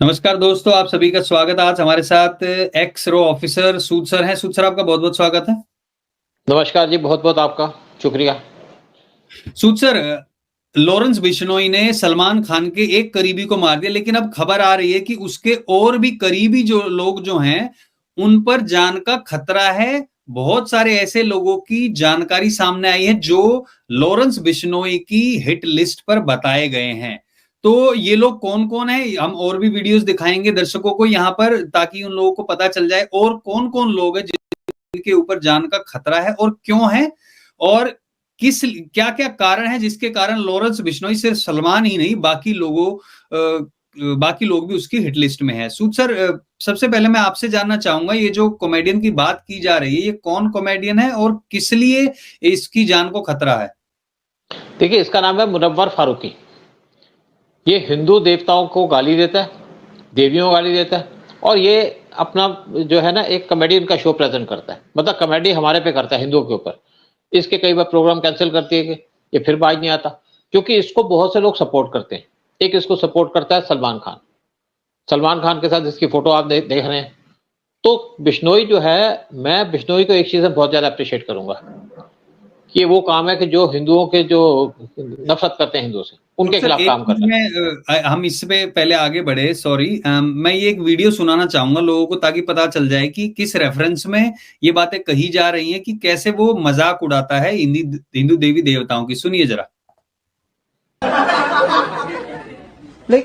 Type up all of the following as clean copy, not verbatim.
नमस्कार दोस्तों, आप सभी का स्वागत है। आज हमारे साथ एक्स रो ऑफिसर सूद सर हैं। सूद सर, आपका बहुत-बहुत स्वागत है। नमस्कार जी, बहुत-बहुत आपका शुक्रिया। सूद सर, लॉरेंस बिश्नोई ने सलमान खान के एक करीबी को मार दिया, लेकिन अब खबर आ रही है कि उसके और भी करीबी जो लोग जो हैं, उन पर जान का खतरा है। बहुत सारे ऐसे लोगों की जानकारी सामने आई है जो लॉरेंस बिश्नोई की हिट लिस्ट पर बताए गए हैं। तो ये लोग कौन-कौन हैं? हम और भी वीडियोज़ दिखाएँगे दर्शकों को यहाँ पर, ताकि उन लोगों को पता चल जाए और कौन-कौन लोग हैं जिनके ऊपर जान का खतरा है और क्यों है, और किस क्या-क्या कारण है जिसके कारण लॉरेंस बिश्नोई सिर्फ सलमान ही नहीं, बाकी लोग भी उसकी हिट लिस्ट में है। सूद सर, सबसे पहले मैं आपसे जानना चाहूंगा, ये जो कॉमेडियन की बात की जा रही है, ये कौन कॉमेडियन है और किस लिए इसकी जान को खतरा है? देखिए, इसका नाम है मुनव्वर फारूकी। ये हिंदू देवताओं को गाली देता है, देवियों को गाली देता है और ये अपना जो है ना एक कॉमेडी इनका शो प्रेज़ेंट करता है। मतलब कॉमेडी हमारे पे करता है हिंदुओं के ऊपर। इसके कई बार प्रोग्राम कैंसल कर दिए गए, ये फिर बाज नहीं आता क्योंकि इसको बहुत से लोग सपोर्ट करते हैं। एक इसको सपोर्ट करता है सलमान खान। सलमान खान के साथ इसकी फोटो आप देख रहे हैं। तो बिश्नोई जो है, मैं बिश्नोई को एक चीज़ में बहुत ज़्यादा एप्रिशिएट करूँगा। ये वो काम है कि जो हिंदुओं के जो नफरत करते हैं हिंदुओं से, उनके सर, खिलाफ एक काम चीज करना है। मैं हम इससे पहले आगे बढ़े, सॉरी, मैं ये एक वीडियो सुनाना चाहूंगा लोगों को, ताकि पता चल जाए कि किस रेफरेंस में ये बातें कही जा रही हैं, कि कैसे वो मजाक उड़ाता है हिंदू देवी देवताओं की। सुनिए जरा।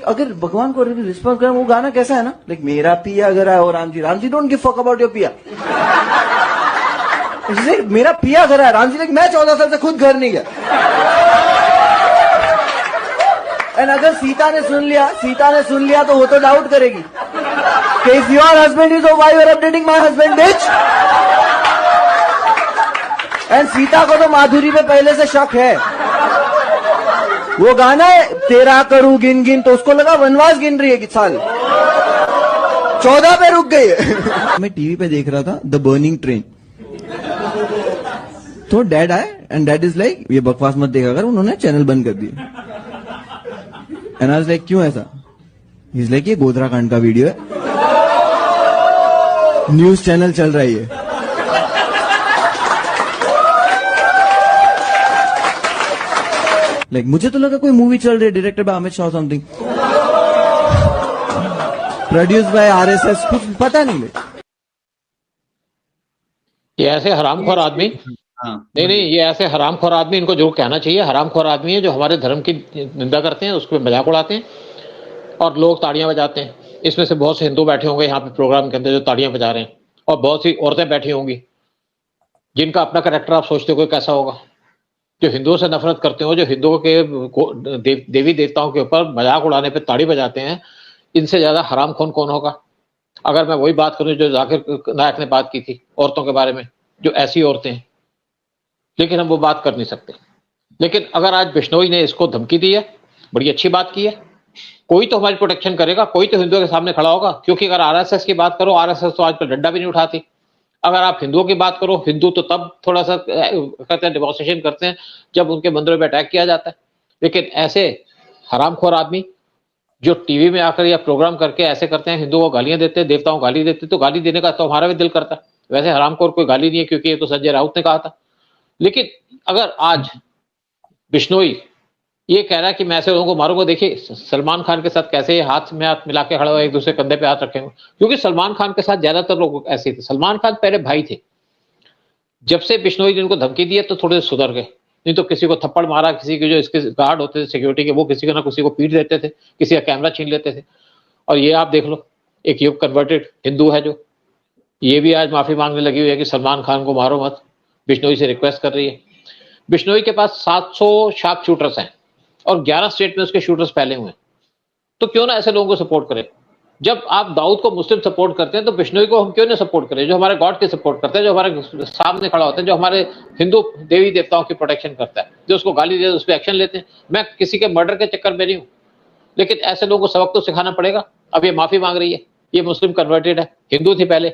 अगर भगवान को रिस्पॉन्स करें, वो गाना कैसा है ना, मेरा पिया अगर आया हो Ram ji don't give fuck about your पिया। मेरा पिया घर है, राम जी मैं 14 साल से खुद घर नहीं गया। एंड अगर सीता ने सुन लिया तो वो तो डाउट करेगी कि if your husband is why you are updating my husband bitch. And Sita को तो माधुरी पे पहले से शक है। वो गाना है तेरा करूं गिन गिन, तो उसको लगा वनवास गिन रही है कि साल 14 पे रुक गई है। मैं टीवी पे देख रहा था द बर्निंग ट्रेन, तो डैड आए एंड डैड इज लाइक ये बकवास मत देखा कर, उन्होंने चैनल बंद कर दिया। एंड आई वाज लाइक क्यों ऐसा? ही इज लाइक ये गोधरा कांड का वीडियो है, न्यूज चैनल चल रही है। मुझे तो लगा कोई मूवी चल रही है directed by Amit Shah something, produce by RSS, कुछ पता नहीं। ये ऐसे हरामखोर आदमी, नहीं, ये ऐसे हरामखोर आदमी, इनको जरूर कहना चाहिए, हरामखोर आदमी है जो हमारे धर्म की निंदा करते हैं, उसको मजाक उड़ाते हैं और लोग ताड़ियां बजाते हैं। इसमें से बहुत से हिंदू बैठे होंगे यहाँ पे प्रोग्राम के अंदर जो ताड़ियां बजा रहे हैं, और बहुत सी औरतें बैठी होंगी जिनका अपना कैरेक्टर आप सोचते हो कैसा होगा, जो हिंदुओं से नफरत करते हो, जो हिंदुओं के देवी देवताओं के ऊपर मजाक उड़ाने पे ताड़ी बजाते हैं। इनसे ज्यादा हरामखोर कौन होगा? अगर मैं वही बात करूं जो जाकिर नायक ने बात की थी औरतों के बारे में, जो ऐसी औरतें हैं, लेकिन हम वो बात कर नहीं सकते। लेकिन अगर आज बिश्नोई ने इसको धमकी दी है, बड़ी अच्छी बात की है। कोई तो हमारी प्रोटेक्शन करेगा, कोई तो हिंदुओं के सामने खड़ा होगा। क्योंकि अगर आरएसएस की बात करो, आरएसएस तो आज पर डंडा भी नहीं उठाती। अगर आप हिंदुओं की बात करो, हिंदू तो तब थोड़ा सा करते हैं, डिमॉन्स्ट्रेशन करते हैं जब उनके मंदिरों पे अटैक किया जाता है। लेकिन ऐसे हरामखोर आदमी जो टीवी में आकर या प्रोग्राम करके ऐसे करते हैं, हिंदुओं को गालियां देते हैं, देवताओं को गाली देते हैं, तो गाली देने का तो हमारा भी दिल करता है। वैसे हरामखोर कोई गाली नहीं है, क्योंकि ये तो संजय राउत ने कहा था। लेकिन अगर आज बिश्नोई ये कह रहा है कि मैं ऐसे लोगों को मारूंगा, देखिए सलमान खान के साथ कैसे हाथ में हाथ मिला के खड़ा हुआ, एक दूसरे कंधे पे हाथ रखेंगे, क्योंकि सलमान खान के साथ ज्यादातर लोग ऐसे थे। सलमान खान पहले भाई थे, जब से बिश्नोई ने उनको धमकी दी है तो थोड़े सुधर गए। नहीं तो किसी को थप्पड़ मारा, किसी के जो इसके गार्ड होते थे सिक्योरिटी के, वो किसी को ना किसी को पीट देते थे, किसी का कैमरा छीन लेते थे। और ये आप देख लो, एक युग कन्वर्टेड हिंदू है जो ये भी आज माफी मांगने लगी हुई है कि सलमान खान को मारो मत, बिश्नोई से रिक्वेस्ट कर रही है। बिश्नोई के पास 700 शार्प शूटर्स हैं और 11 स्टेट में उसके शूटर्स फैले हुए हैं। तो क्यों ना ऐसे लोगों को सपोर्ट करें? जब आप दाऊद को मुस्लिम सपोर्ट करते हैं तो बिश्नोई को हम क्यों नहीं सपोर्ट करें, जो हमारे गॉड के सपोर्ट करते हैं, जो हमारे सामने खड़ा होता है, जो हमारे हिंदू देवी देवताओं की प्रोटेक्शन करता है, जो उसको गाली दे उस पर एक्शन लेते हैं। मैं किसी के मर्डर के चक्कर में नहीं हूं, लेकिन ऐसे लोगों को सबक तो सिखाना पड़ेगा। अब ये माफी मांग रही है, ये मुस्लिम कन्वर्टेड है, हिंदू थी पहले,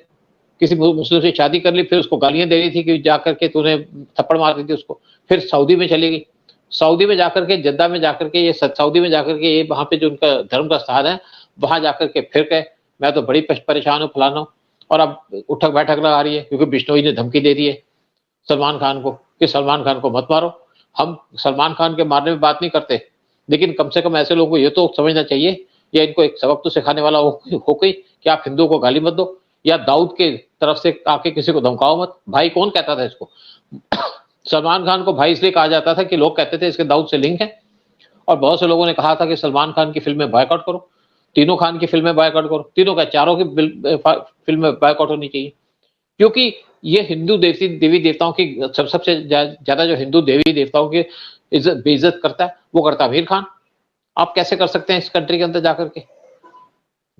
किसी मुस्लिम से शादी कर ली, फिर उसको गालियां दे रही थी कि जाकर के तूने थप्पड़ मार दी थी उसको। फिर सऊदी में चली गई, सऊदी में जाकर के, जद्दा में जाकर के, ये सऊदी में जाकर के, ये वहां पे जो उनका धर्म का स्थान है, वहां जाकर के फिर कहे मैं तो बड़ी परेशान हूँ, फलाना हूँ, और अब उठक बैठक लगा रही है क्योंकि बिश्नोई ने धमकी दे दी है सलमान खान को कि सलमान खान को मत मारो। हम सलमान खान के मारने में बात नहीं करते, लेकिन कम से कम ऐसे लोगों को ये तो समझना चाहिए या इनको एक सबक तो सिखाने वाला हो गई कि आप हिंदुओं को गाली मत दो, या दाऊद के तरफ से आके किसी को धमकाओ मत। भाई कौन कहता था इसको? सलमान खान को भाई इसलिए कहा जाता था कि लोग कहते थे इसके दाऊद से लिंक है, और बहुत से लोगों ने कहा था कि सलमान खान की फिल्में बायकॉट करो, तीनों खान की फिल्में बायकॉट करो, तीनों का चारों की फिल्में बायकॉट होनी चाहिए, क्योंकि ये हिंदू देवी देवताओं की सबसे ज्यादा जो हिंदू देवी देवताओं की बेइज्जत करता है वो करता है आमिर खान। आप कैसे कर सकते हैं इस कंट्री के अंदर जाकर के?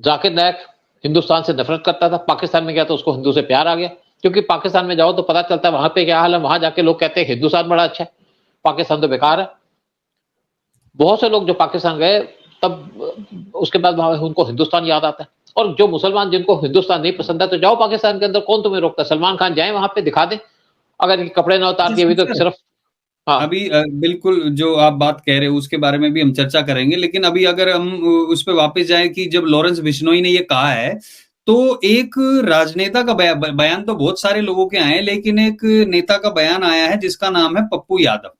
जाकिर नायक हिंदुस्तान से नफरत करता था, पाकिस्तान में गया तो उसको हिंदू से प्यार आ गया, क्योंकि पाकिस्तान में जाओ तो पता चलता है वहां पे क्या हाल है। वहां जाके लोग कहते हैं हिंदुस्तान बड़ा अच्छा है, पाकिस्तान तो बेकार है। बहुत से लोग जो पाकिस्तान गए तब उसके बाद उनको हिंदुस्तान याद आता है। और जो मुसलमान जिनको हिंदुस्तान नहीं पसंद है तो जाओ पाकिस्तान के अंदर, कौन तुम्हें रोकता है? सलमान खान जाए वहां पे, दिखा दे, अगर कपड़े ना उतार दिए अभी तो सिर्फ अभी बिल्कुल जो आप बात कह रहे हो उसके बारे में भी हम चर्चा करेंगे, लेकिन अभी अगर हम उस पर वापस जाएं कि जब लॉरेंस बिश्नोई ने ये कहा है तो एक राजनेता का बयान तो बहुत सारे लोगों के आए हैं, लेकिन एक नेता का बयान आया है जिसका नाम है पप्पू यादव।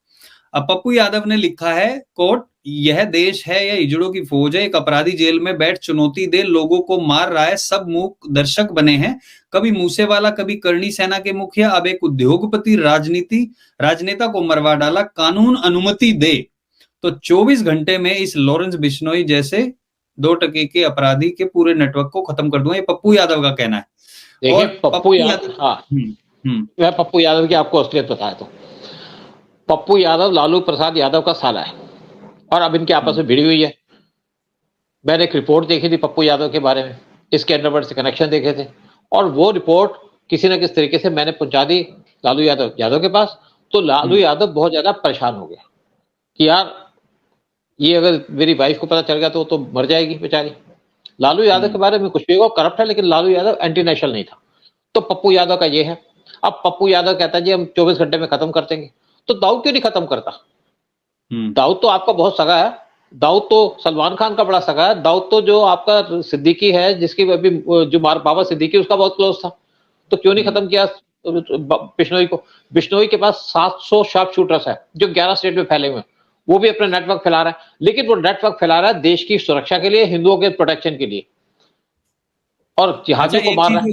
अब पप्पू यादव ने लिखा है, कोट, यह देश है या हिजड़ों की फौज है, एक अपराधी जेल में बैठ चुनौती दे लोगों को मार रहा है, सब मूक दर्शक बने हैं, कभी मूसेवाला कभी करणी सेना के मुखिया, अब एक उद्योगपति राजनेता को मरवा डाला, कानून अनुमति दे तो 24 घंटे में इस लॉरेंस बिश्नोई जैसे 2 टके के अपराधी के पूरे नेटवर्क को खत्म कर दूंगा। ये पप्पू यादव का कहना है। देखिए पप्पू यादव, मैं पप्पू यादव की आपको असलियत बताया तो पप्पू यादव लालू प्रसाद यादव का साला है, और अब इनके आपस में भिड़ी हुई है। मैंने एक रिपोर्ट देखी थी पप्पू यादव के बारे में, इसके अंडरवर्ल्ड से कनेक्शन देखे थे, और वो रिपोर्ट किसी न किसी तरीके से मैंने पहुंचा दी लालू यादव के पास। तो लालू यादव बहुत ज्यादा परेशान हो गया कि यार ये अगर मेरी वाइफ को पता चल गया तो मर जाएगी बेचारी। लालू यादव के बारे में कुछ भी होगा, करप्ट है, लेकिन लालू यादव एंटी नेशनल नहीं था। तो पप्पू यादव का ये है। अब पप्पू यादव कहता है जी हम 24 घंटे में खत्म कर देंगे, तो दाऊद क्यों नहीं खत्म करता? दाऊद तो आपका बहुत सगा है, दाऊद तो सलमान खान का बड़ा सगा है, दाऊद तो जो आपका सिद्दीकी है जिसकी अभी जो बाबा सिद्दीकी उसका बहुत क्लोज था, तो क्यों नहीं खत्म किया बिश्नोई को? बिश्नोई के पास 700 शार्प शूटर्स है जो 11 स्टेट में फैले हुए हैं, वो भी अपना नेटवर्क फैला रहा है, लेकिन वो नेटवर्क फैला रहा है देश की सुरक्षा के लिए, हिंदुओं के प्रोटेक्शन के लिए, और जिहादियों को मार रहा है।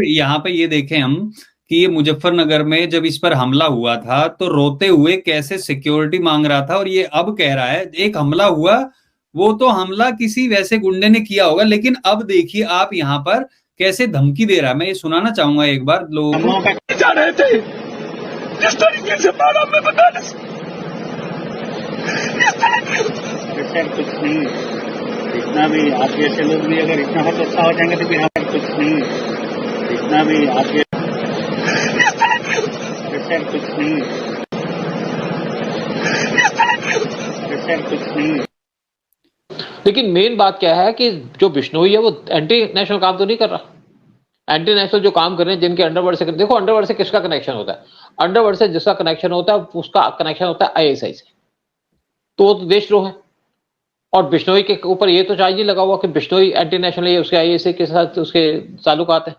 यहाँ पे ये देखें हम कि ये मुजफ्फरनगर में जब इस पर हमला हुआ था तो रोते हुए कैसे सिक्योरिटी मांग रहा था, और ये अब कह रहा है एक हमला हुआ, वो तो हमला किसी वैसे गुंडे ने किया होगा, लेकिन अब देखिए आप यहाँ पर कैसे धमकी दे रहा है। मैं ये सुनाना चाहूंगा एक बार लोगों को। जा रहे थे जिस तरीके से मारा, मैं बता नहीं, कुछ नहीं, इतना भी आप जैसे लोग भी अगर इतना हद अच्छा हो जाएंगे तो बिहार में कुछ नहीं, इतना भी आप कुछ नहीं, कुछ नहीं। लेकिन मेन बात क्या है कि जो बिश्नोई है वो एंटी नेशनल काम तो नहीं कर रहा। एंटी नेशनल जो काम कर रहे हैं जिनके अंडरवर्ल्ड से, देखो अंडरवर्ल्ड से किसका कनेक्शन होता है? अंडरवर्ल्ड से जिसका कनेक्शन होता है उसका कनेक्शन होता है आईएसआई से, तो वो तो देशद्रोह है। और बिश्नोई के ऊपर ये तो चार्ज ही लगा हुआ कि बिश्नोई एंटी नेशनल है, उसके आईएसआई के साथ उसके ताल्लुकात है।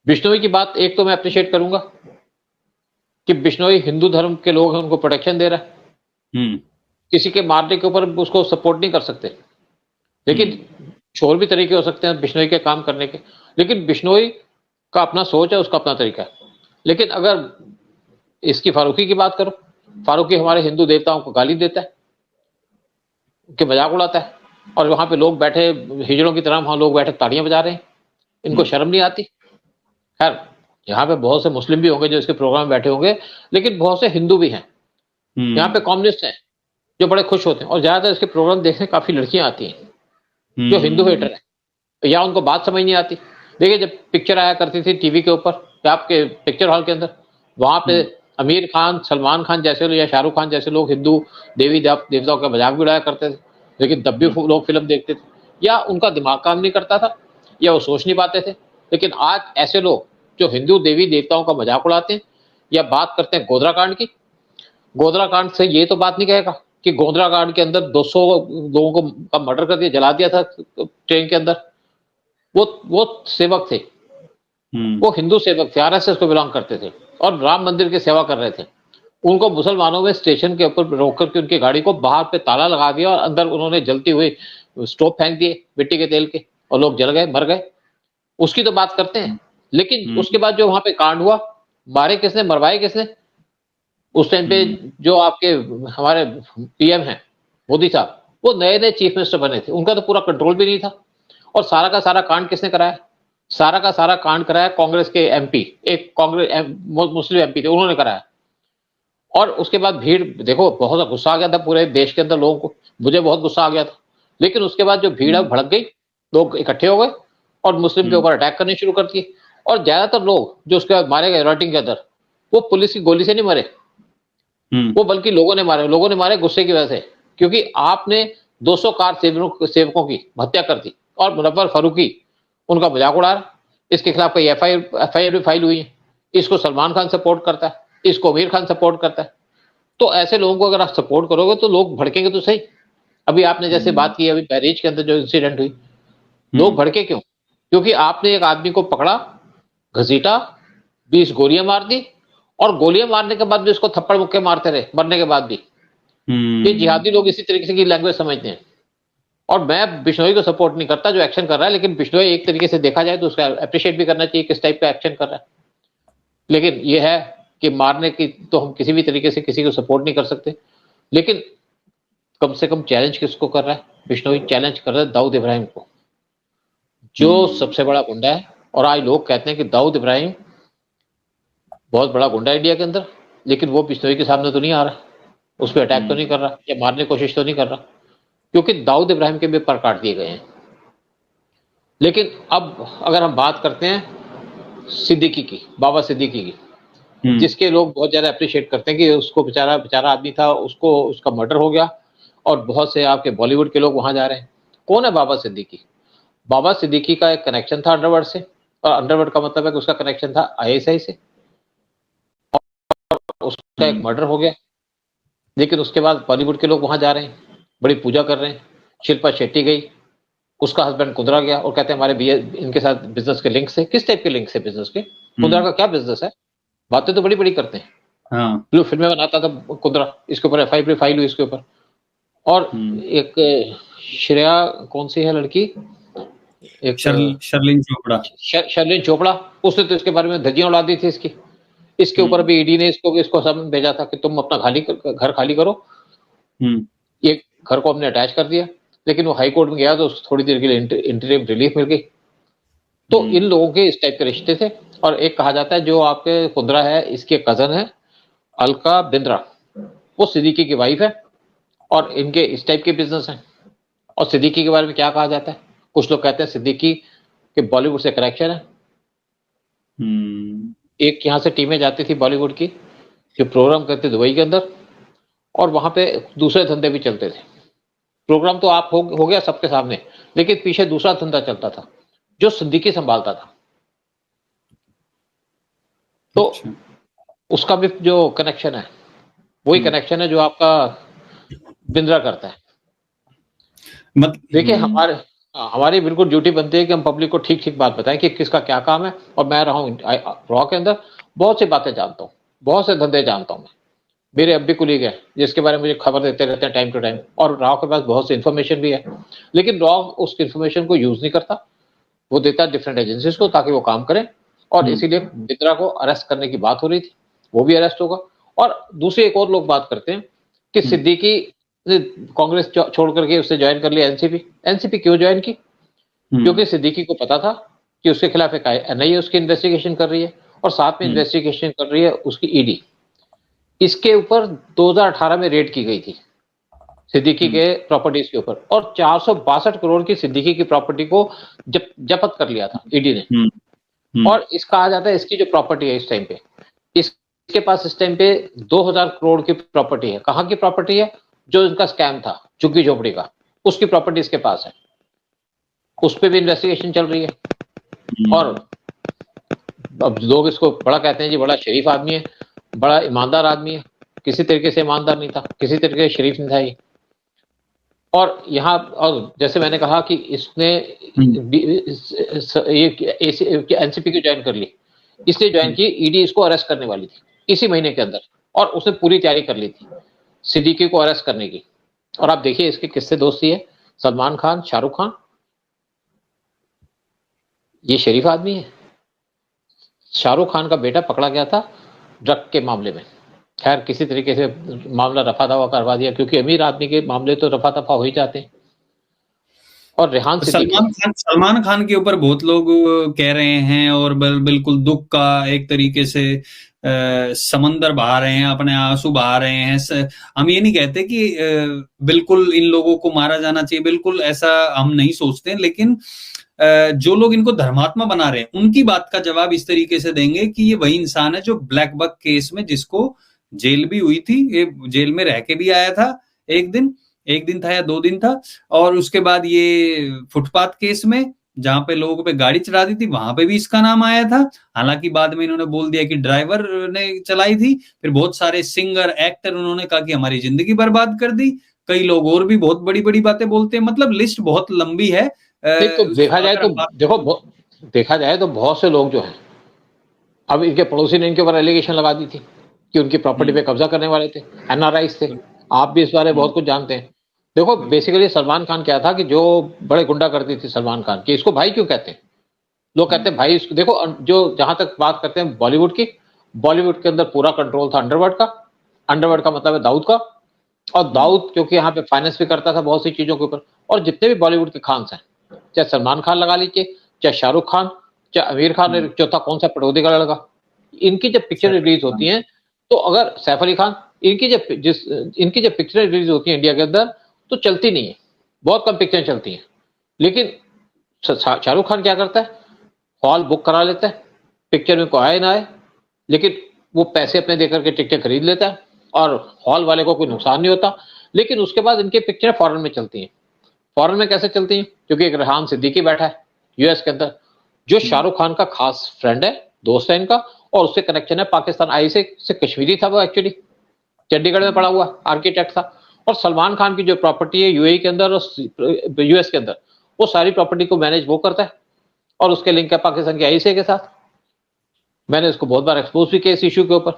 बिश्नोई की बात एक तो मैं अप्रिशिएट करूंगा कि बिश्नोई हिंदू धर्म के लोग हैं, उनको प्रोटेक्शन दे रहा है, किसी के मारने के ऊपर उसको सपोर्ट नहीं कर सकते, लेकिन और भी तरीके हो सकते हैं बिश्नोई के काम करने के, लेकिन बिश्नोई का अपना सोच है, उसका अपना तरीका है। लेकिन अगर इसकी फारूकी की बात करो, फारूकी हमारे हिंदू देवताओं को गाली देता है, उनके मजाक उड़ाता है, और वहां पे लोग बैठे हिजड़ों की तरह, वहां लोग बैठे ताड़ियां बजा रहे हैं, इनको शर्म नहीं आती? खैर यहाँ पे बहुत से मुस्लिम भी होंगे जो इसके प्रोग्राम में बैठे होंगे, लेकिन बहुत से हिंदू भी हैं, यहाँ पे कम्युनिस्ट हैं जो बड़े खुश होते हैं, और ज्यादातर इसके प्रोग्राम देखने काफी लड़कियां आती हैं जो हिंदू हेटर है, या उनको बात समझ नहीं आती। देखिए जब पिक्चर आया करती थी टीवी के ऊपर या आपके पिक्चर हॉल के अंदर, वहां पे आमिर खान, सलमान खान जैसे या शाहरुख खान जैसे लोग हिंदू देवी देवताओं का मजाक भी उड़ाया करते थे, लेकिन तब भी लोग फिल्म देखते थे, या उनका दिमाग काम नहीं करता था, या वो सोच नहीं पाते थे। लेकिन आज ऐसे लोग जो हिंदू देवी देवताओं का मजाक उड़ाते हैं या बात करते हैं गोधरा कांड की, गोधरा कांड से ये तो बात नहीं कहेगा कि गोंधरा कांड के अंदर 200 लोगों को का मर्डर कर दिया, जला दिया था ट्रेन के अंदर, वो सेवक थे, वो हिंदू सेवक थे, आरएसएस को बिलोंग करते थे और राम मंदिर की सेवा कर रहे थे। उनको मुसलमानों में स्टेशन के ऊपर रोक करके उनकी गाड़ी को बाहर पे ताला लगा दिया और अंदर उन्होंने जलती हुई स्टोव फेंक दिए मिट्टी के तेल के, और लोग जल गए, मर गए। उसकी तो बात करते हैं, लेकिन उसके बाद जो वहां पे कांड हुआ, मारे किसने, मरवाए किसने? उस टाइम पे जो आपके हमारे पीएम हैं मोदी साहब, वो नए नए चीफ मिनिस्टर बने थे, उनका तो पूरा कंट्रोल भी नहीं था। और सारा का सारा कांड किसने कराया? सारा का सारा कांड कराया कांग्रेस के एमपी, एक कांग्रेस मुस्लिम एमपी थे, उन्होंने कराया। और उसके बाद भीड़ देखो, बहुत गुस्सा आ गया था पूरे देश के अंदर लोगों को, मुझे बहुत गुस्सा आ गया था। लेकिन उसके बाद जो भीड़ भड़क गई, लोग इकट्ठे हो गए और मुस्लिम के ऊपर अटैक करने शुरू कर दिए। और ज्यादातर लोग जो उसके बाद मारे गए राइटिंग के अंदर, वो पुलिस की गोली से नहीं मरे, वो बल्कि लोगों ने मारे गुस्से की वजह से, क्योंकि आपने 200 कार सेवकों की हत्या कर दी और मुनव्वर फारूकी उनका मजाक उड़ा रहा। इसके खिलाफ कोई एफआईआर भी फाइल हुई है। इसको सलमान खान सपोर्ट करता है, इसको आमिर खान सपोर्ट करता है। तो ऐसे लोगों को अगर आप सपोर्ट करोगे तो लोग भड़केंगे तो सही। अभी आपने जैसे बात की अभी बहरीच के अंदर जो इंसिडेंट हुई, लोग भड़के क्यों? क्योंकि आपने एक आदमी को पकड़ा, घसीटा, 20 गोलियां मार दी, और गोलियां मारने के बाद भी उसको थप्पड़ मुक्के मारते रहे मरने के बाद भी। ये जिहादी लोग इसी तरीके से की लैंग्वेज समझते हैं। और मैं बिश्नोई को सपोर्ट नहीं करता जो एक्शन कर रहा है, लेकिन बिश्नोई एक तरीके से देखा जाए तो उसका अप्रिशिएट भी करना चाहिए किस टाइप का एक्शन कर रहा है। लेकिन ये है कि मारने की तो हम किसी भी तरीके से किसी को सपोर्ट नहीं कर सकते, लेकिन कम से कम चैलेंज किसको कर रहा है? बिश्नोई चैलेंज कर रहा है दाऊद इब्राहिम को, जो सबसे बड़ा गुंडा है। और आज लोग कहते हैं कि दाऊद इब्राहिम बहुत बड़ा गुंडा इंडिया के अंदर, लेकिन वो बिश्नोई के सामने तो नहीं आ रहा, उस पर अटैक तो नहीं कर रहा या मारने की कोशिश तो नहीं कर रहा, क्योंकि दाऊद इब्राहिम के भी पर काट दिए गए हैं। लेकिन अब अगर हम बात करते हैं सिद्दीकी की, बाबा सिद्दीकी की, जिसके लोग बहुत ज्यादा अप्रिशिएट करते हैं कि उसको बेचारा आदमी था, उसको उसका मर्डर हो गया और बहुत से आपके बॉलीवुड के लोग वहां जा रहे हैं। कौन है बाबा सिद्दीकी? बाबा सिद्दीकी का एक कनेक्शन था अंडरवर्ल्ड से, और अंडरवर्ल्ड का मतलब है कि उसका कनेक्शन था आईएसआई से, और उसका एक मर्डर हो गया। लेकिन उसके बाद बॉलीवुड के लोग वहां जा रहे हैं, बड़ी पूजा कर रहे हैं। शिल्पा शेट्टी गई, उसका हस्बैंड कुंद्रा गया और कहते हैं हमारे इनके साथ बिजनेस के लिंक्स है। किस टाइप के लिंक्स है बिजनेस के? कुंद्रा का क्या बिजनेस है? बातें तो बड़ी बड़ी करते हैं। हाँ, जो फिल्में बनाता था कुंद्रा, इसके ऊपर एफआईआर फाइल हुई इसके ऊपर। और एक श्रेया कौन सी है लड़की, एक शर्लिन चोपड़ा, शर्लिन चोपड़ा, उसने तो इसके बारे में धज्जियां उड़ा दी थी इसके ऊपर भी ईडी ने इसको समन भेजा था कि तुम अपना घर खाली करो। ये घर को हमने अटैच कर दिया, लेकिन वो हाई कोर्ट में गया तो थोड़ी देर के लिए इंटरिम रिलीफ मिल गई। तो इन लोगों के इस टाइप के रिश्ते थे। और एक कहा जाता है जो आपके कुंद्रा है, इसके कजन है अलका बिंद्रा, वो सिद्दीकी की वाइफ है, और इनके इस टाइप के बिजनेस हैं। और सिद्दीकी के बारे में क्या कहा जाता है? कुछ लोग कहते हैं सिद्दीकी के बॉलीवुड से कनेक्शन है। एक यहाँ से टीमें जाती थी बॉलीवुड की जो प्रोग्राम करते दुबई के अंदर, और वहां पे दूसरे धंधे भी चलते थे। प्रोग्राम तो आप हो गया सबके सामने, लेकिन पीछे दूसरा धंधा चलता था जो सिद्दीकी संभालता था। तो उसका भी जो कनेक्शन है वही कनेक्शन है जो आपका बिंद्रा करता है। देखिए हमारी बिल्कुल ड्यूटी बनती है कि हम पब्लिक को ठीक ठीक बात बताएं कि किसका क्या काम है। और मैं रहा हूँ रॉ के अंदर, बहुत सी बातें जानता हूँ, बहुत से धंधे जानता हूँ मैं। मेरे अब भी कुलीग है जिसके बारे में मुझे खबर देते रहते हैं टाइम टू टाइम, और रॉ के पास बहुत सी इन्फॉर्मेशन भी है। लेकिन रॉ उस इन्फॉर्मेशन को यूज नहीं करता, वो देता है डिफरेंट एजेंसीज को ताकि वो काम करें। और इसीलिए बिंद्रा को अरेस्ट करने की बात हो रही थी, वो भी अरेस्ट होगा। और दूसरे एक और लोग बात करते हैं कि सिद्दीकी ने कांग्रेस छोड़ करके उससे ज्वाइन कर लिया एनसीपी क्यों ज्वाइन की? क्योंकि सिद्दीकी को पता था कि उसके खिलाफ एक एनआईए उसकी इन्वेस्टिगेशन कर रही है, और साथ में इन्वेस्टिगेशन कर रही है उसकी ईडी। इसके ऊपर 2018 में रेड की गई थी सिद्दीकी के प्रॉपर्टीज के ऊपर, और 462 करोड़ की सिद्दीकी की प्रॉपर्टी को जब्त कर लिया था ईडी ने। और इसका कहा जाता है इसकी जो प्रॉपर्टी है इस टाइम पे, इसके पास इस टाइम पे 2000 करोड़ की प्रॉपर्टी है। कहाँ की प्रॉपर्टी है? जो इनका स्कैम था झुग्गी झोपड़ी का, उसकी प्रॉपर्टी इसके पास है। उस पर भी इन्वेस्टिगेशन चल रही है। और अब लोग इसको बड़ा कहते हैं जी, बड़ा शरीफ आदमी है, बड़ा ईमानदार आदमी है, किसी तरीके से ईमानदार नहीं था, किसी तरीके से शरीफ नहीं था ये। और यहाँ और जैसे मैंने कहा कि इसने ये एनसीपी को ज्वाइन कर ली, इसलिए ज्वाइन की, ईडी इसको अरेस्ट करने वाली थी इसी महीने के अंदर, और उसने पूरी तैयारी कर ली थी सिद्दीकी को अरेस्ट करने की। और आप देखिए इसके किससे दोस्ती है, सलमान खान, शाहरुख खान, ये शरीफ आदमी है। शाहरुख खान का बेटा पकड़ा गया था ड्रग के मामले में, खैर किसी तरीके से मामला रफा दफा करवा दिया, क्योंकि अमीर आदमी के मामले तो रफा दफा हो ही जाते हैं। और रेहान सिद्दीकी, सलमान खान के ऊपर बहुत लोग कह रहे हैं और बिल्कुल दुख का एक तरीके से समंदर बहा रहे हैं, अपने आंसू बहा रहे हैं। हम ये नहीं कहते कि बिल्कुल इन लोगों को मारा जाना चाहिए, बिल्कुल ऐसा हम नहीं सोचते, लेकिन जो लोग इनको धर्मात्मा बना रहे हैं उनकी बात का जवाब इस तरीके से देंगे कि ये वही इंसान है जो ब्लैक बक केस में, जिसको जेल भी हुई थी, ये जेल में रह के भी आया था, एक दिन था या 2 दिन था, और उसके बाद ये फुटपाथ केस में जहां पे लोगों पे गाड़ी चढ़ा दी थी, वहां पे भी इसका नाम आया था। हालांकि बाद में इन्होंने बोल दिया कि ड्राइवर ने चलाई थी। फिर बहुत सारे सिंगर, एक्टर उन्होंने कहा कि हमारी जिंदगी बर्बाद कर दी। कई लोग और भी बहुत बड़ी बड़ी बातें बोलते हैं, मतलब लिस्ट बहुत लंबी है। तो देखा जाए तो देखा जाए तो बहुत से लोग जो हैं, अब इनके पड़ोसी ने इनके ऊपर एलिगेशन लगा दी थी कि उनकी प्रॉपर्टी पे कब्जा करने वाले थे, एनआरआईज थे। आप भी इस बारे में बहुत कुछ जानते हैं। देखो बेसिकली सलमान खान क्या था कि जो बड़े गुंडा करती थी सलमान खान की, इसको भाई क्यों कहते हैं? लोग कहते हैं भाई इसको, देखो जो जहां तक बात करते हैं बॉलीवुड की, बॉलीवुड के अंदर पूरा कंट्रोल था अंडरवर्ल्ड का। अंडरवर्ल्ड का मतलब है दाऊद का, और दाऊद क्योंकि यहाँ पे फाइनेंस भी करता था बहुत सी चीजों के ऊपर। और जितने भी बॉलीवुड के खान्स हैं, चाहे सलमान खान लगा लीजिए, चाहे शाहरुख खान, चाहे आमिर खान, चौथा कौन सा पड़ोदी का लड़का, इनकी जब पिक्चर रिलीज होती है, तो अगर सैफ अली खान, इनकी जब पिक्चर रिलीज होती है इंडिया के अंदर, तो चलती नहीं है, बहुत कम पिक्चर चलती हैं। लेकिन शाहरुख खान क्या करता है, हॉल बुक करा लेता है, पिक्चर में कोई आए ना आए, लेकिन वो पैसे अपने देकर के टिकटें खरीद लेता है और हॉल वाले को कोई नुकसान नहीं होता। लेकिन उसके बाद इनके पिक्चरें फॉरेन में चलती हैं। फॉरेन में कैसे चलती हैं? क्योंकि एक रेहान सिद्दीकी बैठा है यूएस के अंदर, जो शाहरुख खान का खास फ्रेंड है, दोस्त है इनका, और उससे कनेक्शन है पाकिस्तान आईएसआई से। कश्मीरी था वो, एक्चुअली चंडीगढ़ में पढ़ा हुआ आर्किटेक्ट था। और सलमान खान की जो प्रॉपर्टी है यूएई के अंदर और यूएस के अंदर, वो सारी प्रॉपर्टी को मैनेज वो करता है, और उसके लिंक है पाकिस्तान के आईएसआई के साथ। मैंने इसको बहुत बार एक्सपोज भी किया इस इश्यू के ऊपर,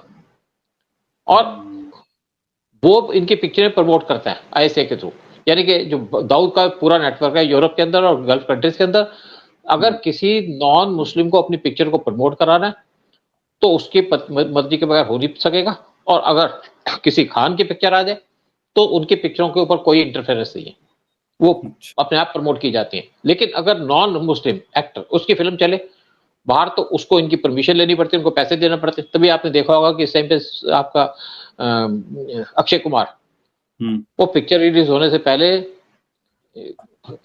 और वो इनकी पिक्चरें प्रमोट करता है आईएसआई के थ्रू। यानी कि जो दाऊद का पूरा नेटवर्क है यूरोप के अंदर और गल्फ कंट्रीज के अंदर, अगर किसी नॉन मुस्लिम को अपनी पिक्चर को प्रमोट कराना है तो उसकी मर्जी के बगैर हो नहीं सकेगा। और अगर किसी खान की पिक्चर आ जाए तो उनकी पिक्चरों के ऊपर कोई इंटरफेरेंस नहीं है, वो अपने आप प्रमोट की जाती है। लेकिन अगर नॉन मुस्लिम एक्टर उसकी फिल्म चले बाहर, तो उसको इनकी परमिशन लेनी पड़ती है, उनको पैसे देना पड़ते। तभी आपने देखा होगा कि इस टाइम पे आपका अक्षय कुमार, वो पिक्चर रिलीज होने से पहले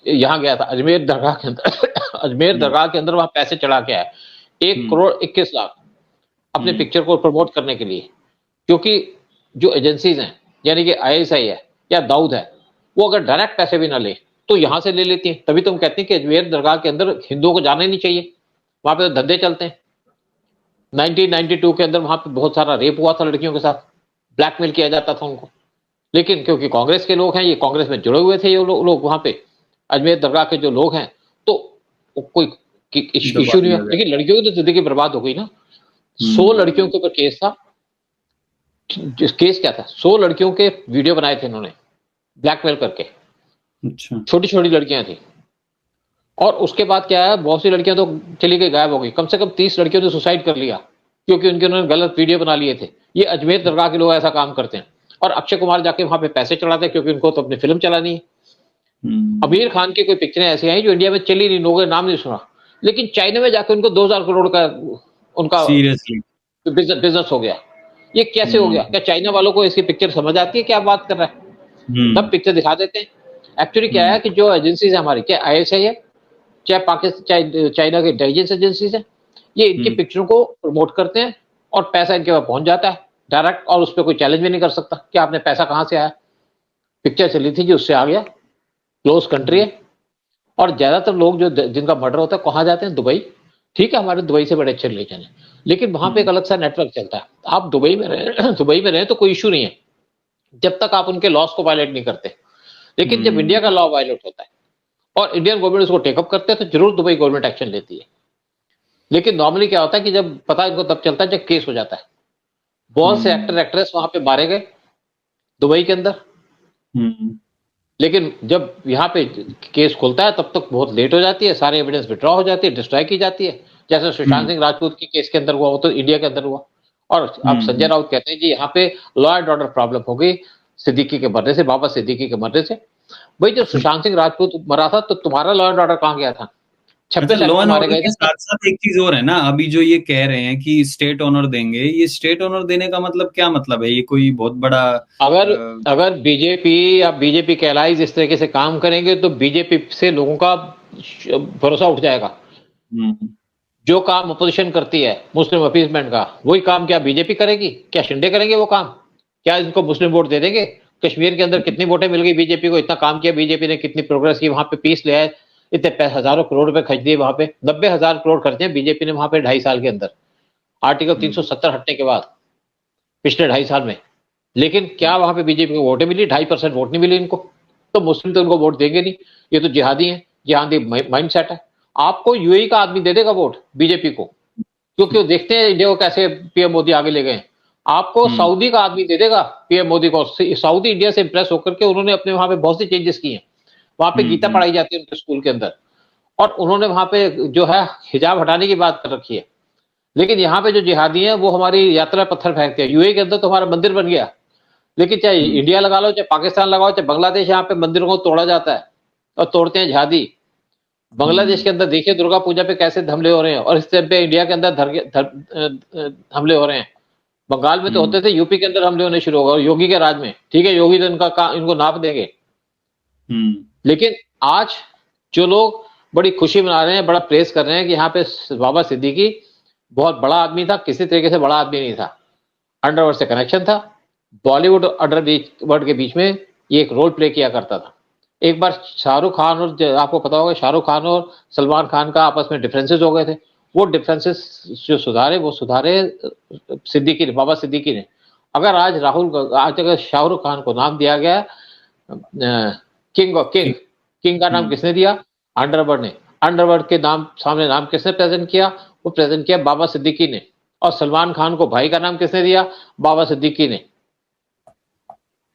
यहाँ गया था अजमेर दरगाह के अंदर अजमेर दरगाह के अंदर वहां पैसे चढ़ा के आया 1,21,00,000 अपने पिक्चर को प्रमोट करने के लिए। क्योंकि जो एजेंसीज हैं, यानी कि आईएसआई है या दाऊद है, वो अगर डायरेक्ट पैसे भी ना ले तो यहां से ले लेती हैं। तभी तुम कहते हैं कि अजमेर दरगाह के अंदर हिंदुओं को जाना ही नहीं चाहिए, वहां पे तो धंधे चलते हैं। 1992 के अंदर वहां पे बहुत सारा रेप हुआ था लड़कियों के साथ, ब्लैकमेल किया जाता था उनको। लेकिन क्योंकि कांग्रेस के लोग हैं, ये कांग्रेस में जुड़े हुए थे ये लोग वहां पे अजमेर दरगाह के जो लोग हैं, तो कोई इश्यू नहीं है। लेकिन लड़कियों की तो जिंदगी बर्बाद हो गई ना। 100 लड़कियों के ऊपर केस था। केस क्या था, 100 लड़कियों के वीडियो बनाए थे इन्होंने ब्लैकमेल करके। अच्छा। छोटी छोटी लड़कियां थी। और उसके बाद क्या है, बहुत सी लड़कियां तो चली गई, गायब हो गई। कम से कम 30 लड़कियों ने सुसाइड कर लिया क्योंकि उन्होंने गलत वीडियो बना लिए थे। ये अजमेर दरगाह के लोग ऐसा काम करते हैं। और अक्षय कुमार जाके वहां पे पैसे चढ़ाते हैं क्योंकि उनको तो अपनी फिल्म चलानी है। आमिर खान की कोई पिक्चरें ऐसी आई जो इंडिया में चली नहीं, लोगों ने नाम नहीं सुना, लेकिन चाइना में जाकर उनको 2000 करोड़ का उनका बिजनेस हो गया। ये कैसे हो गया? क्या चाइना वालों को इसकी पिक्चर समझ आती है क्या बात कर रहा है? तब पिक्चर दिखा देते हैं। एक्चुअली क्या है कि जो एजेंसीज है हमारी, चाहे आईएसआई है, चाहे पाकिस्तान, चाहे चाइना के इंटेलिजेंस एजेंसीज है, ये इनकी पिक्चरों को प्रमोट करते हैं और पैसा इनके पास पहुंच जाता है डायरेक्ट, और उस पर कोई चैलेंज भी नहीं कर सकता कि आपने पैसा कहां से आया। पिक्चर चली थी जो उससे आ गया, क्लोज कंट्री है। और ज्यादातर लोग जो जिनका मर्डर होता है कहाँ जाते हैं? दुबई। ठीक है, हमारे दुबई से बड़े अच्छे रिलेशन है, लेकिन वहां पे एक अलग सा नेटवर्क चलता है। आप दुबई में रहे तो कोई इशू नहीं है, जब तक आप उनके लॉस को वायलेट नहीं करते। लेकिन जब इंडिया का लॉ वायलेट होता है और इंडियन गवर्नमेंट उसको टेकअप करते हैं, तो जरूर दुबई गवर्नमेंट एक्शन लेती है। लेकिन नॉर्मली क्या होता है कि जब पता इनको तब चलता है जब केस हो जाता है। बहुत से एक्टर एक्ट्रेस वहां पे मारे गए दुबई के अंदर, लेकिन जब यहाँ पे केस खुलता है तब तक बहुत लेट हो जाती है, सारे एविडेंस विड्रॉ हो जाती है, डिस्ट्रॉय की जाती है। जैसे सुशांत सिंह राजपूत की केस के अंदर हुआ, वो तो इंडिया के अंदर हुआ। और अब संजय राउत कहते हैं जी यहाँ पे लॉ एंड ऑर्डर प्रॉब्लम हो गई सिद्दीकी के मरने से, बाबा सिद्दीकी के मरने से। भाई जब सुशांत सिंह राजपूत मरा था तो तुम्हारा लॉ एंड ऑर्डर कहाँ गया था? 26 लॉ एंड मारे ऑर्डर गए के थे। साथ साथ एक चीज और है ना, अभी जो ये कह रहे हैं कि स्टेट ऑनर देंगे, ये स्टेट ऑनर देने का मतलब क्या मतलब है? ये कोई बहुत बड़ा अगर बीजेपी या बीजेपी के एलाइज इस तरीके से काम करेंगे तो बीजेपी से लोगों का भरोसा उठ जाएगा। जो काम अपोजिशन करती है मुस्लिम अपीसमेंट का, वही काम क्या बीजेपी करेगी? क्या शिंदे करेंगे वो काम? क्या इनको मुस्लिम वोट दे देंगे? कश्मीर के अंदर कितनी वोटें मिल गई बीजेपी को? इतना काम किया बीजेपी ने, कितनी प्रोग्रेस की, वहां पे पीस ले आए, इतने हजारों करोड़ रुपए खर्च दिए। वहां पे 90,000 करोड़ खर्चे हैं बीजेपी ने वहां पे 2.5 साल के अंदर, आर्टिकल 370 हटने के बाद, पिछले 2.5 साल में। लेकिन क्या वहां पे बीजेपी को वोटें मिली? 2.5% वोट नहीं मिली इनको। तो मुस्लिम तो उनको वोट देंगे नहीं, ये तो जिहादी है, जिहादी माइंड सेट है। आपको यूएई का आदमी दे देगा वोट बीजेपी को, क्योंकि वो देखते हैं इंडिया को कैसे पीएम मोदी आगे ले गए। आपको सऊदी का आदमी दे देगा पीएम मोदी को। सऊदी इंडिया से इंप्रेस होकर के उन्होंने अपने वहां पे बहुत सी चेंजेस किए हैं। वहां पे गीता पढ़ाई जाती है उनके स्कूल के अंदर, और उन्होंने वहां पे जो है हिजाब हटाने की बात कर रखी है। लेकिन यहाँ पे जो जिहादी है वो हमारी यात्रा पत्थर फेंकते हैं। यूएई के अंदर तो हमारा मंदिर बन गया, लेकिन चाहे इंडिया लगा लो, चाहे पाकिस्तान लगाओ, चाहे बांग्लादेश, यहाँ पे मंदिरों को तोड़ा जाता है और तोड़ते हैं जिहादी। बांग्लादेश के अंदर देखिए दुर्गा पूजा पे कैसे हमले हो रहे हैं, और इस टाइम पे इंडिया के अंदर हमले हो रहे हैं। बंगाल में तो होते थे, यूपी के अंदर हमले होने शुरू हो गए योगी के राज में। ठीक है, योगी तो इनको नाप देंगे। लेकिन आज जो लोग बड़ी खुशी मना रहे हैं, बड़ा प्रेस कर रहे हैं कि यहाँ पे बाबा सिद्दीकी बहुत बड़ा आदमी था, किसी तरीके से बड़ा आदमी नहीं था, अंडरवर्ल्ड से कनेक्शन था, बॉलीवुड और अंडरवर्ल्ड के बीच में ये एक रोल प्ले किया करता था। एक बार शाहरुख खान और आपको पता होगा शाहरुख खान और सलमान खान का आपस में डिफरेंसेस हो गए थे। वो डिफरेंसेस जो सुधारे सिद्दीकी ने, बाबा सिद्दीकी ने। अगर आज अगर शाहरुख खान को नाम दिया गया किंग का नाम किसने दिया? अंडरवर्ल्ड ने। अंडरवर्ल्ड के नाम सामने नाम किसने प्रेजेंट किया? वो प्रेजेंट किया बाबा सिद्दीकी ने। और सलमान खान को भाई का नाम किसने दिया? बाबा सिद्दीकी ने।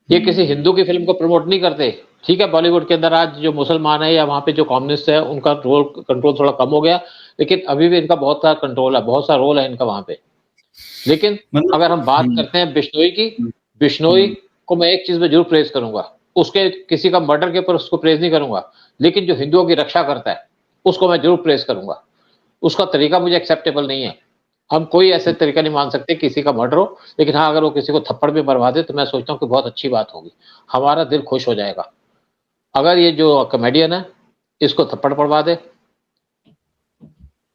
ये किसी हिंदू की फिल्म को प्रमोट नहीं करते। ठीक है, बॉलीवुड के अंदर आज जो मुसलमान है या वहां पे जो कम्युनिस्ट है उनका रोल कंट्रोल थोड़ा कम हो गया, लेकिन अभी भी इनका बहुत सारा कंट्रोल है, बहुत सारा रोल है इनका वहां पे। लेकिन अगर हम बात करते हैं बिश्नोई की, बिश्नोई को मैं एक चीज में जरूर प्रेज करूंगा, उसके किसी का मर्डर के ऊपर उसको प्रेज नहीं करूंगा, लेकिन जो हिंदुओं की रक्षा करता है उसको मैं जरूर प्रेज करूंगा। उसका तरीका मुझे एक्सेप्टेबल नहीं है। हम कोई ऐसे तरीका नहीं मान सकते किसी का मर्डर हो, लेकिन हाँ अगर वो किसी को थप्पड़ भी मरवा दे तो मैं सोचता हूँ कि बहुत अच्छी बात होगी, हमारा दिल खुश हो जाएगा। अगर ये जो कॉमेडियन है इसको थप्पड़ पड़वा दे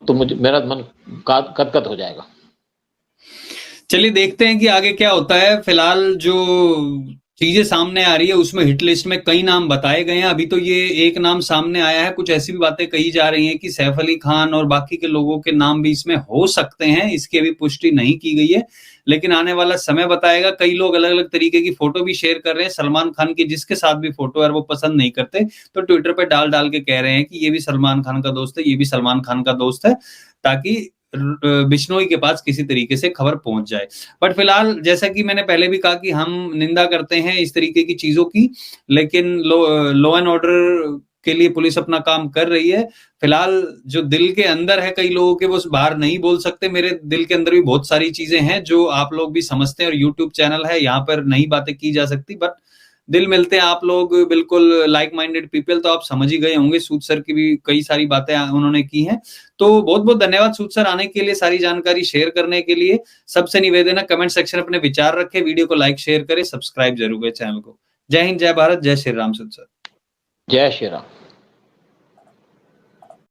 तो मेरा मन गदगद हो जाएगा। चलिए देखते हैं कि आगे क्या होता है। फिलहाल जो चीजें सामने आ रही है उसमें हिट लिस्ट में कई नाम बताए गए हैं। अभी तो ये एक नाम सामने आया है, कुछ ऐसी भी बातें कही जा रही हैं कि सैफ अली खान और बाकी के लोगों के नाम भी इसमें हो सकते हैं। इसकी अभी पुष्टि नहीं की गई है, लेकिन आने वाला समय बताएगा। कई लोग अलग अलग तरीके की फोटो भी शेयर कर रहे हैं। सलमान खान की जिसके साथ भी फोटो है वो पसंद नहीं करते, तो ट्विटर पे डाल के कह रहे हैं कि ये भी सलमान खान का दोस्त है, ये भी सलमान खान का दोस्त है, ताकि बिश्नोई के पास किसी तरीके से खबर पहुंच जाए। बट फिलहाल जैसा कि मैंने पहले भी कहा कि हम निंदा करते हैं इस तरीके की चीजों की, लेकिन लॉ एंड ऑर्डर के लिए पुलिस अपना काम कर रही है। फिलहाल जो दिल के अंदर है कई लोगों के, वो बाहर नहीं बोल सकते। मेरे दिल के अंदर भी बहुत सारी चीजें हैं जो आप लोग भी समझते हैं, और यूट्यूब चैनल है, यहाँ पर नई बातें की जा सकती, बट दिल मिलते हैं आप लोग बिल्कुल लाइक माइंडेड पीपल, तो आप समझ ही गए होंगे। सूद सर की भी कई सारी बातें उन्होंने की हैं। तो बहुत बहुत धन्यवाद सूद सर आने के लिए, सारी जानकारी शेयर करने के लिए। सबसे निवेदन है कमेंट सेक्शन अपने विचार रखें, वीडियो को लाइक शेयर करें, सब्सक्राइब जरूर करें चैनल को। जय हिंद, जय भारत, जय श्री राम। सूद सर, जय श्री राम।